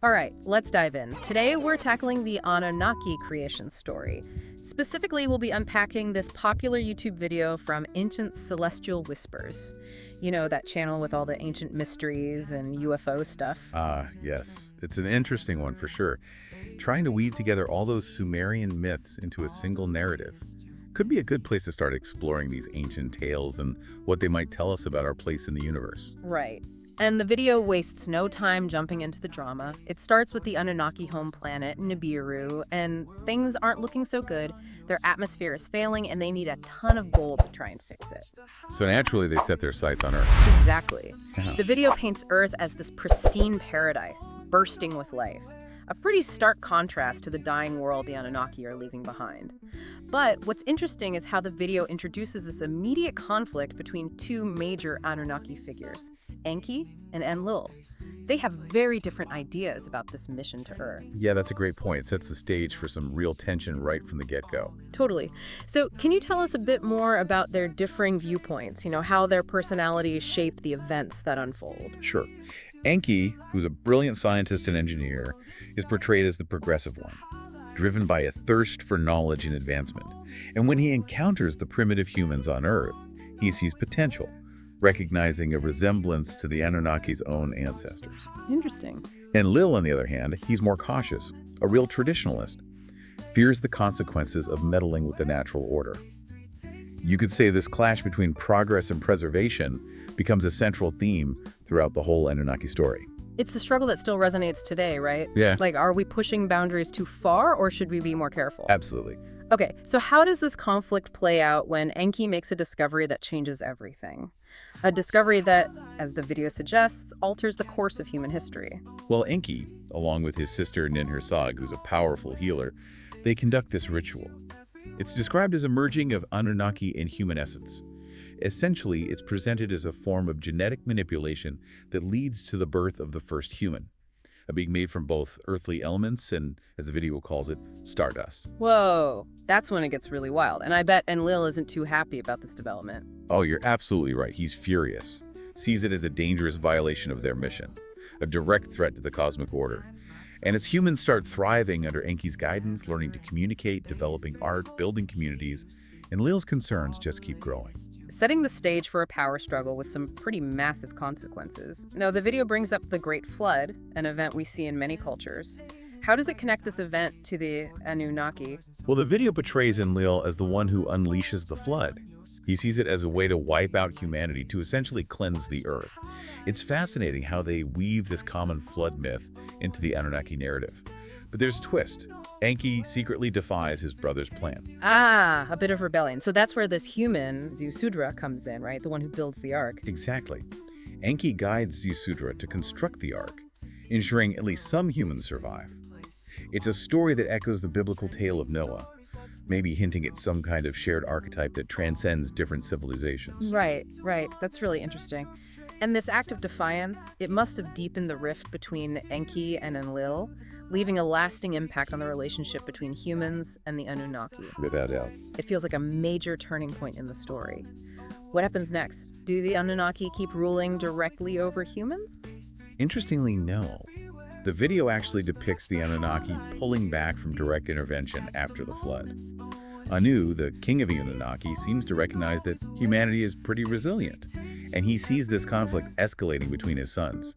All right, let's dive in. Today, we're tackling the Anunnaki creation story. Specifically, we'll be unpacking this popular YouTube video from Ancient Celestial Whispers. You know, that channel with all the ancient mysteries and UFO stuff. Ah, yes. It's an interesting one for sure. Trying to weave together all those Sumerian myths into a single narrative could be a good place to start exploring these ancient tales and what they might tell us about our place in the universe. Right. And the video wastes no time jumping into the drama. It starts with the Anunnaki home planet, Nibiru, and things aren't looking so good. Their atmosphere is failing, and they need a ton of gold to try and fix it. So naturally, they set their sights on Earth. Exactly. Yeah. The video paints Earth as this pristine paradise, bursting with life. A pretty stark contrast to the dying world the Anunnaki are leaving behind. But what's interesting is how the video introduces this immediate conflict between two major Anunnaki figures, Enki and Enlil. They have very different ideas about this mission to Earth. Yeah, that's a great point. It sets the stage for some real tension right from the get-go. Totally. So can you tell us a bit more about their differing viewpoints, how their personalities shape the events that unfold? Sure. Enki, who's a brilliant scientist and engineer, is portrayed as the progressive one, driven by a thirst for knowledge and advancement. And when he encounters the primitive humans on Earth, he sees potential, recognizing a resemblance to the Anunnaki's own ancestors. Interesting. Enlil, on the other hand, he's more cautious, a real traditionalist, fears the consequences of meddling with the natural order. You could say this clash between progress and preservation becomes a central theme throughout the whole Anunnaki story. It's the struggle that still resonates today, right? Yeah. Like, are we pushing boundaries too far, or should we be more careful? Absolutely. Okay, so how does this conflict play out when Enki makes a discovery that changes everything? A discovery that, as the video suggests, alters the course of human history. Well, Enki, along with his sister Ninhursag, who's a powerful healer, they conduct this ritual. It's described as a merging of Anunnaki and human essence. Essentially, it's presented as a form of genetic manipulation that leads to the birth of the first human, a being made from both earthly elements and, as the video calls it, stardust. Whoa, that's when it gets really wild. And I bet Enlil isn't too happy about this development. Oh, you're absolutely right. He's furious, sees it as a dangerous violation of their mission, a direct threat to the cosmic order. And as humans start thriving under Enki's guidance, learning to communicate, developing art, building communities, Enlil's concerns just keep growing. Setting the stage for a power struggle with some pretty massive consequences. Now, the video brings up the Great Flood, an event we see in many cultures. How does it connect this event to the Anunnaki? Well, the video portrays Enlil as the one who unleashes the flood. He sees it as a way to wipe out humanity, to essentially cleanse the earth. It's fascinating how they weave this common flood myth into the Anunnaki narrative. But there's a twist. Enki secretly defies his brother's plan. Ah, a bit of rebellion. So that's where this human, Ziusudra, comes in, right? The one who builds the ark. Exactly. Enki guides Ziusudra to construct the ark, ensuring at least some humans survive. It's a story that echoes the biblical tale of Noah, maybe hinting at some kind of shared archetype that transcends different civilizations. Right. That's really interesting. And this act of defiance, it must have deepened the rift between Enki and Enlil, leaving a lasting impact on the relationship between humans and the Anunnaki. Without doubt. It feels like a major turning point in the story. What happens next? Do the Anunnaki keep ruling directly over humans? Interestingly, no. The video actually depicts the Anunnaki pulling back from direct intervention after the flood. Anu, the king of the Anunnaki, seems to recognize that humanity is pretty resilient, and he sees this conflict escalating between his sons.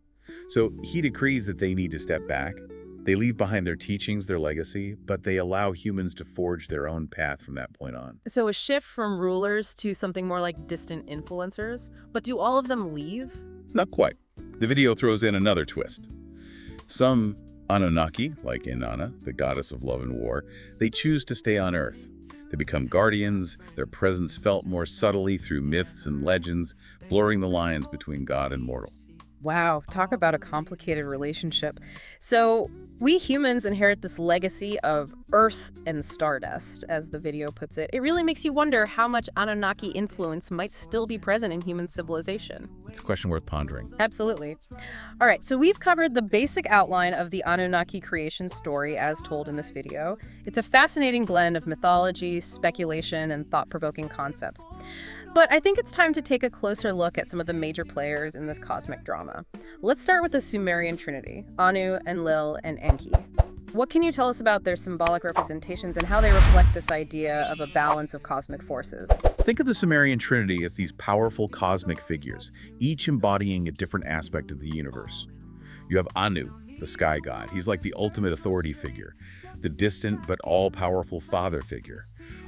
So he decrees that they need to step back. They leave behind their teachings, their legacy, but they allow humans to forge their own path from that point on. So a shift from rulers to something more like distant influencers. But do all of them leave? Not quite. The video throws in another twist. Some Anunnaki, like Inanna, the goddess of love and war, they choose to stay on Earth. They become guardians, their presence felt more subtly through myths and legends, blurring the lines between God and mortal. Wow, talk about a complicated relationship. So we humans inherit this legacy of Earth and stardust, as the video puts it. It really makes you wonder how much Anunnaki influence might still be present in human civilization. It's a question worth pondering. Absolutely. All right, so we've covered the basic outline of the Anunnaki creation story as told in this video. It's a fascinating blend of mythology, speculation, and thought-provoking concepts. But I think it's time to take a closer look at some of the major players in this cosmic drama. Let's start with the Sumerian trinity, Anu, Enlil, and Enki. What can you tell us about their symbolic representations and how they reflect this idea of a balance of cosmic forces? Think of the Sumerian Trinity as these powerful cosmic figures, each embodying a different aspect of the universe. You have Anu, the sky god. He's like the ultimate authority figure, the distant but all-powerful father figure,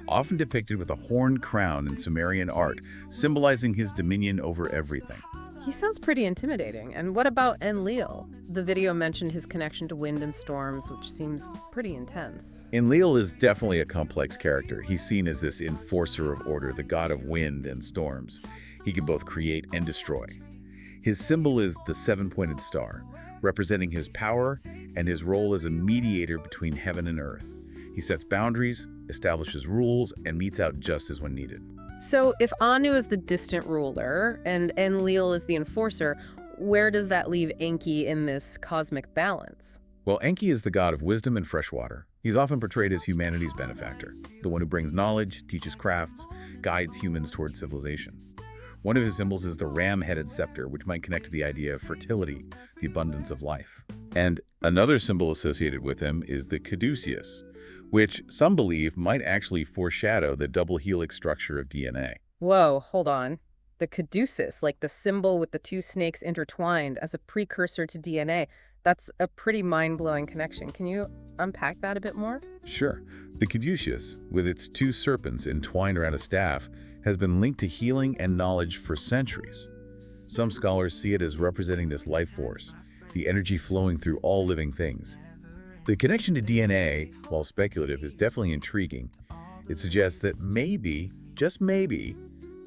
often depicted with a horned crown in Sumerian art, symbolizing his dominion over everything. He sounds pretty intimidating. And what about Enlil? The video mentioned his connection to wind and storms, which seems pretty intense. Enlil is definitely a complex character. He's seen as this enforcer of order, the god of wind and storms. He can both create and destroy. His symbol is the seven-pointed star, representing his power and his role as a mediator between heaven and earth. He sets boundaries, establishes rules, and metes out justice when needed. So if Anu is the distant ruler and Enlil is the enforcer, where does that leave Enki in this cosmic balance? Well, Enki is the god of wisdom and fresh water. He's often portrayed as humanity's benefactor, the one who brings knowledge, teaches crafts, guides humans toward civilization. One of his symbols is the ram-headed scepter, which might connect to the idea of fertility, the abundance of life. And another symbol associated with him is the caduceus, which some believe might actually foreshadow the double helix structure of DNA. Whoa, hold on. The caduceus, like the symbol with the two snakes intertwined as a precursor to DNA, that's a pretty mind-blowing connection. Can you unpack that a bit more? Sure. The caduceus, with its two serpents entwined around a staff, has been linked to healing and knowledge for centuries. Some scholars see it as representing this life force, the energy flowing through all living things. The connection to DNA, while speculative, is definitely intriguing. It suggests that maybe, just maybe,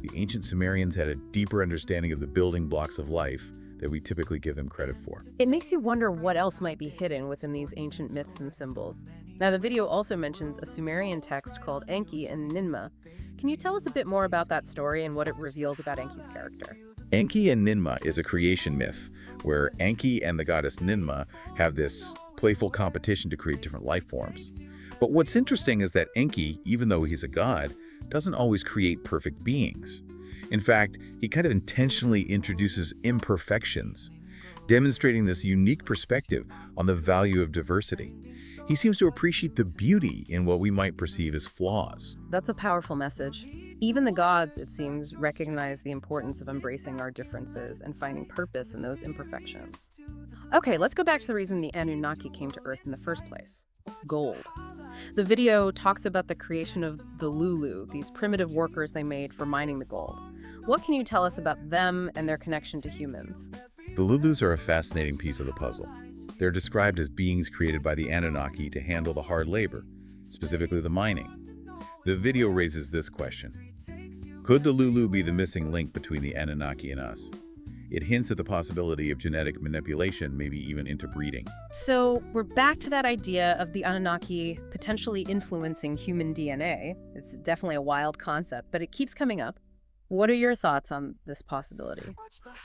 the ancient Sumerians had a deeper understanding of the building blocks of life that we typically give them credit for. It makes you wonder what else might be hidden within these ancient myths and symbols. Now, the video also mentions a Sumerian text called Enki and Ninmah. Can you tell us a bit more about that story and what it reveals about Enki's character? Enki and Ninmah is a creation myth where Enki and the goddess Ninmah have this playful competition to create different life forms. But what's interesting is that Enki, even though he's a god, doesn't always create perfect beings. In fact, he kind of intentionally introduces imperfections, demonstrating this unique perspective on the value of diversity. He seems to appreciate the beauty in what we might perceive as flaws. That's a powerful message. Even the gods, it seems, recognize the importance of embracing our differences and finding purpose in those imperfections. Okay, let's go back to the reason the Anunnaki came to Earth in the first place. Gold. The video talks about the creation of the Lulu, these primitive workers they made for mining the gold. What can you tell us about them and their connection to humans? The Lulus are a fascinating piece of the puzzle. They're described as beings created by the Anunnaki to handle the hard labor, specifically the mining. The video raises this question. Could the Lulu be the missing link between the Anunnaki and us? It hints at the possibility of genetic manipulation, maybe even interbreeding. So we're back to that idea of the Anunnaki potentially influencing human DNA. It's definitely a wild concept, but it keeps coming up. What are your thoughts on this possibility?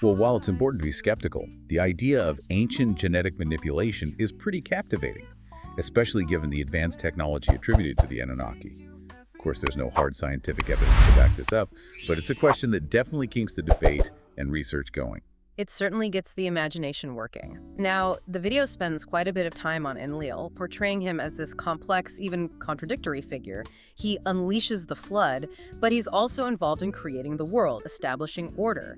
Well, while it's important to be skeptical, the idea of ancient genetic manipulation is pretty captivating, especially given the advanced technology attributed to the Anunnaki. Of course, there's no hard scientific evidence to back this up, but it's a question that definitely keeps the debate and research going. It certainly gets the imagination working. Now, the video spends quite a bit of time on Enlil, portraying him as this complex, even contradictory figure. He unleashes the flood, but he's also involved in creating the world, establishing order.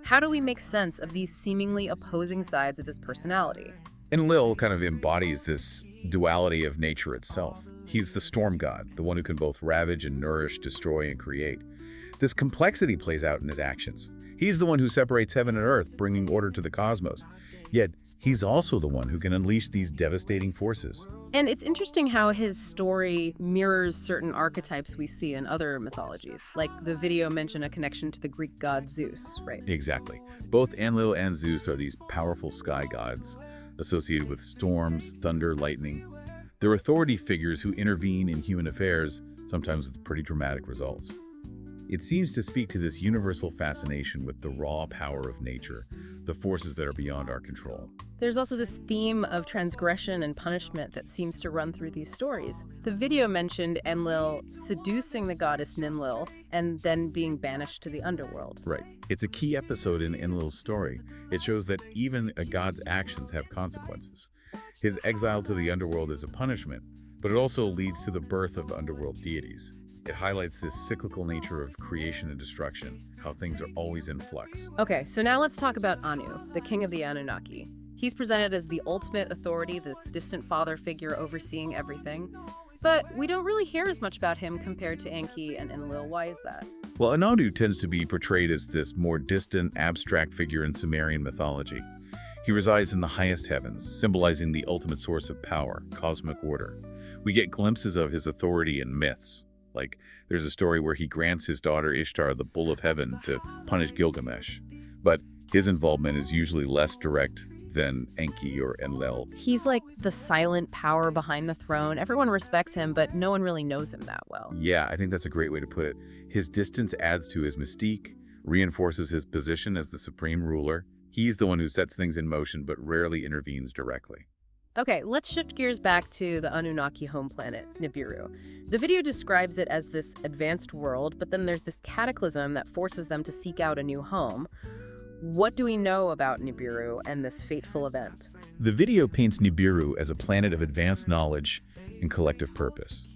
How do we make sense of these seemingly opposing sides of his personality? Enlil kind of embodies this duality of nature itself. He's the storm god, the one who can both ravage and nourish, destroy and create. This complexity plays out in his actions. He's the one who separates heaven and earth, bringing order to the cosmos. Yet, he's also the one who can unleash these devastating forces. And it's interesting how his story mirrors certain archetypes we see in other mythologies. Like the video mentioned a connection to the Greek god Zeus, right? Exactly. Both Enlil and Zeus are these powerful sky gods associated with storms, thunder, lightning. They're authority figures who intervene in human affairs, sometimes with pretty dramatic results. It seems to speak to this universal fascination with the raw power of nature, the forces that are beyond our control. There's also this theme of transgression and punishment that seems to run through these stories. The video mentioned Enlil seducing the goddess Ninlil and then being banished to the underworld. Right. It's a key episode in Enlil's story. It shows that even a god's actions have consequences. His exile to the underworld is a punishment, but it also leads to the birth of underworld deities. It highlights this cyclical nature of creation and destruction, how things are always in flux. Okay, so now let's talk about Anu, the king of the Anunnaki. He's presented as the ultimate authority, this distant father figure overseeing everything. But we don't really hear as much about him compared to Enki and Enlil. Why is that? Well, Anu tends to be portrayed as this more distant, abstract figure in Sumerian mythology. He resides in the highest heavens, symbolizing the ultimate source of power, cosmic order. We get glimpses of his authority in myths. Like, there's a story where he grants his daughter Ishtar the Bull of Heaven to punish Gilgamesh. But his involvement is usually less direct than Enki or Enlil. He's like the silent power behind the throne. Everyone respects him, but no one really knows him that well. Yeah, I think that's a great way to put it. His distance adds to his mystique, reinforces his position as the supreme ruler. He's the one who sets things in motion, but rarely intervenes directly. Okay, let's shift gears back to the Anunnaki home planet, Nibiru. The video describes it as this advanced world, but then there's this cataclysm that forces them to seek out a new home. What do we know about Nibiru and this fateful event? The video paints Nibiru as a planet of advanced knowledge and collective purpose.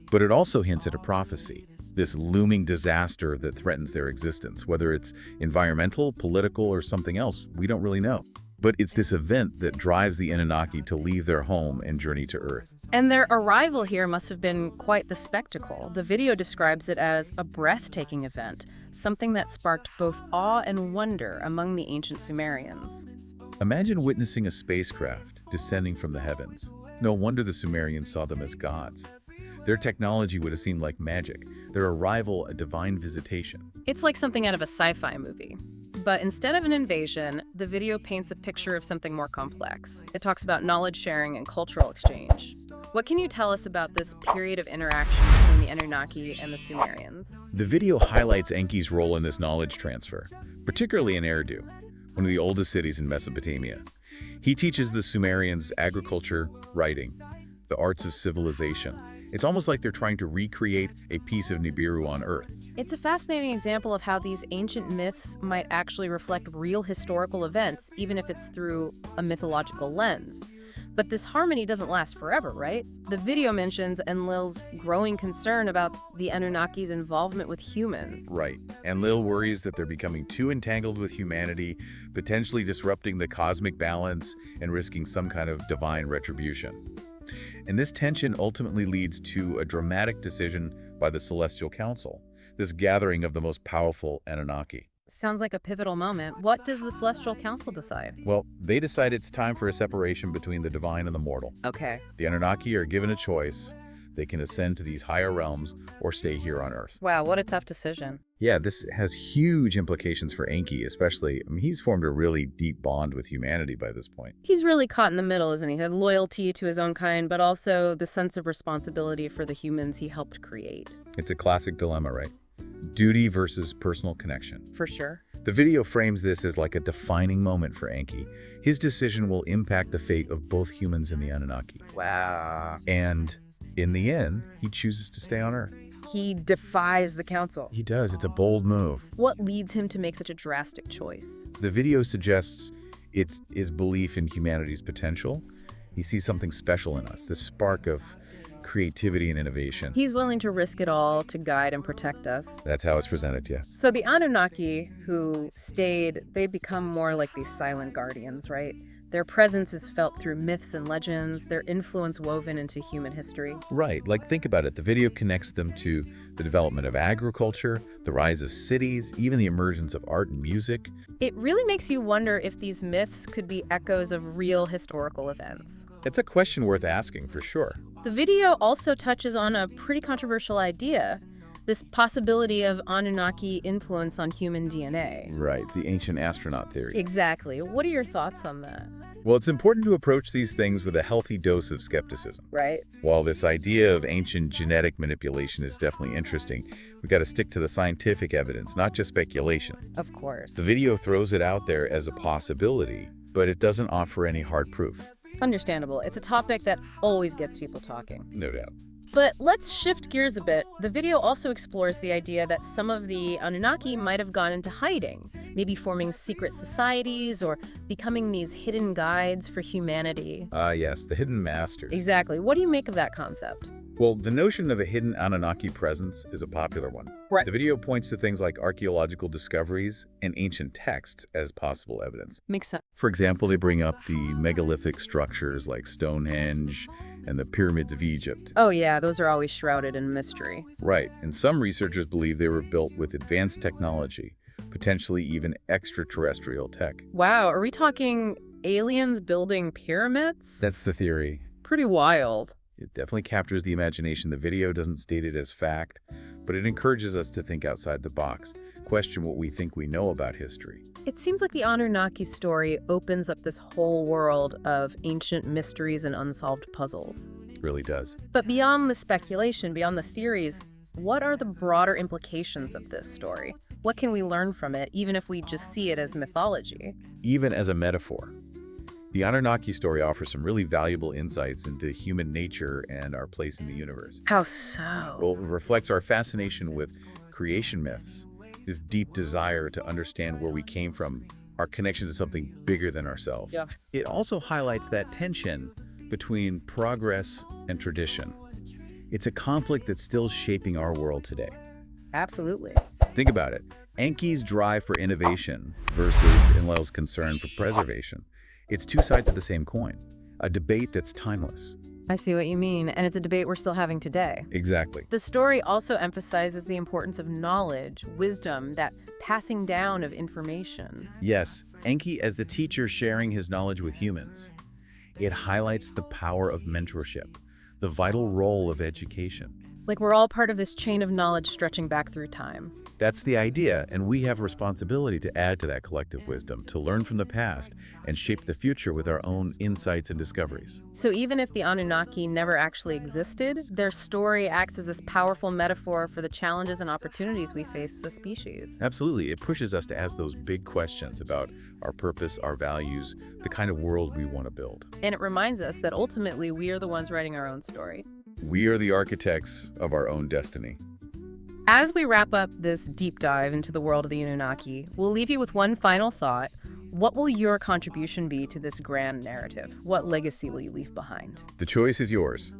But it also hints at a prophecy, this looming disaster that threatens their existence, whether it's environmental, political, or something else, we don't really know. But it's this event that drives the Anunnaki to leave their home and journey to Earth. And their arrival here must have been quite the spectacle. The video describes it as a breathtaking event, something that sparked both awe and wonder among the ancient Sumerians. Imagine witnessing a spacecraft descending from the heavens. No wonder the Sumerians saw them as gods. Their technology would have seemed like magic, their arrival a divine visitation. It's like something out of a sci-fi movie. But instead of an invasion, the video paints a picture of something more complex. It talks about knowledge sharing and cultural exchange. What can you tell us about this period of interaction between the Anunnaki and the Sumerians? The video highlights Enki's role in this knowledge transfer, particularly in Eridu, one of the oldest cities in Mesopotamia. He teaches the Sumerians agriculture, writing, the arts of civilization. It's almost like they're trying to recreate a piece of Nibiru on Earth. It's a fascinating example of how these ancient myths might actually reflect real historical events, even if it's through a mythological lens. But this harmony doesn't last forever, right? The video mentions Enlil's growing concern about the Anunnaki's involvement with humans. Right. Enlil worries that they're becoming too entangled with humanity, potentially disrupting the cosmic balance and risking some kind of divine retribution. And this tension ultimately leads to a dramatic decision by the Celestial Council, this gathering of the most powerful Anunnaki. Sounds like a pivotal moment. What does the Celestial Council decide? Well, they decide it's time for a separation between the divine and the mortal. Okay. The Anunnaki are given a choice. They can ascend to these higher realms or stay here on Earth. Wow, what a tough decision. Yeah, this has huge implications for Enki, especially, he's formed a really deep bond with humanity by this point. He's really caught in the middle, isn't he? He had loyalty to his own kind, but also the sense of responsibility for the humans he helped create. It's a classic dilemma, right? Duty versus personal connection. For sure. The video frames this as like a defining moment for Enki. His decision will impact the fate of both humans and the Anunnaki. Wow. And in the end, he chooses to stay on Earth. He defies the council. He does. It's a bold move. What leads him to make such a drastic choice? The video suggests it's his belief in humanity's potential. He sees something special in us, this spark of creativity and innovation. He's willing to risk it all to guide and protect us. That's how it's presented, yeah. So the Anunnaki who stayed, they become more like these silent guardians, right? Their presence is felt through myths and legends, their influence woven into human history. Right, like think about it. The video connects them to the development of agriculture, the rise of cities, even the emergence of art and music. It really makes you wonder if these myths could be echoes of real historical events. It's a question worth asking for sure. The video also touches on a pretty controversial idea, this possibility of Anunnaki influence on human DNA. Right, the ancient astronaut theory. Exactly. What are your thoughts on that? Well, it's important to approach these things with a healthy dose of skepticism. Right? While this idea of ancient genetic manipulation is definitely interesting, we got to stick to the scientific evidence, not just speculation. Of course. The video throws it out there as a possibility, but it doesn't offer any hard proof. Understandable. It's a topic that always gets people talking. No doubt. But let's shift gears a bit. The video also explores the idea that some of the Anunnaki might have gone into hiding, maybe forming secret societies or becoming these hidden guides for humanity. Yes, the hidden masters. Exactly. What do you make of that concept? Well, the notion of a hidden Anunnaki presence is a popular one. Right. The video points to things like archaeological discoveries and ancient texts as possible evidence. Makes sense. For example, they bring up the megalithic structures like Stonehenge and the pyramids of Egypt. Oh yeah, those are always shrouded in mystery. Right, and some researchers believe they were built with advanced technology, potentially even extraterrestrial tech. Wow, are we talking aliens building pyramids? That's the theory. Pretty wild. It definitely captures the imagination. The video doesn't state it as fact, but it encourages us to think outside the box, question what we think we know about history. It seems like the Anunnaki story opens up this whole world of ancient mysteries and unsolved puzzles. It really does. But beyond the speculation, beyond the theories, what are the broader implications of this story? What can we learn from it, even if we just see it as mythology? Even as a metaphor, the Anunnaki story offers some really valuable insights into human nature and our place in the universe. How so? Well, it reflects our fascination with creation myths, this deep desire to understand where we came from, our connection to something bigger than ourselves. Yeah. It also highlights that tension between progress and tradition. It's a conflict that's still shaping our world today. Absolutely. Think about it. Enki's drive for innovation versus Enlil's concern for preservation. It's two sides of the same coin, a debate that's timeless. I see what you mean, and it's a debate we're still having today. Exactly. The story also emphasizes the importance of knowledge, wisdom, that passing down of information. Yes, Enki as the teacher sharing his knowledge with humans. It highlights the power of mentorship, the vital role of education. Like we're all part of this chain of knowledge stretching back through time. That's the idea, and we have a responsibility to add to that collective wisdom, to learn from the past and shape the future with our own insights and discoveries. So even if the Anunnaki never actually existed, their story acts as this powerful metaphor for the challenges and opportunities we face as a species. Absolutely. It pushes us to ask those big questions about our purpose, our values, the kind of world we want to build. And it reminds us that ultimately we are the ones writing our own story. We are the architects of our own destiny. As we wrap up this deep dive into the world of the Anunnaki, we'll leave you with one final thought. What will your contribution be to this grand narrative? What legacy will you leave behind? The choice is yours.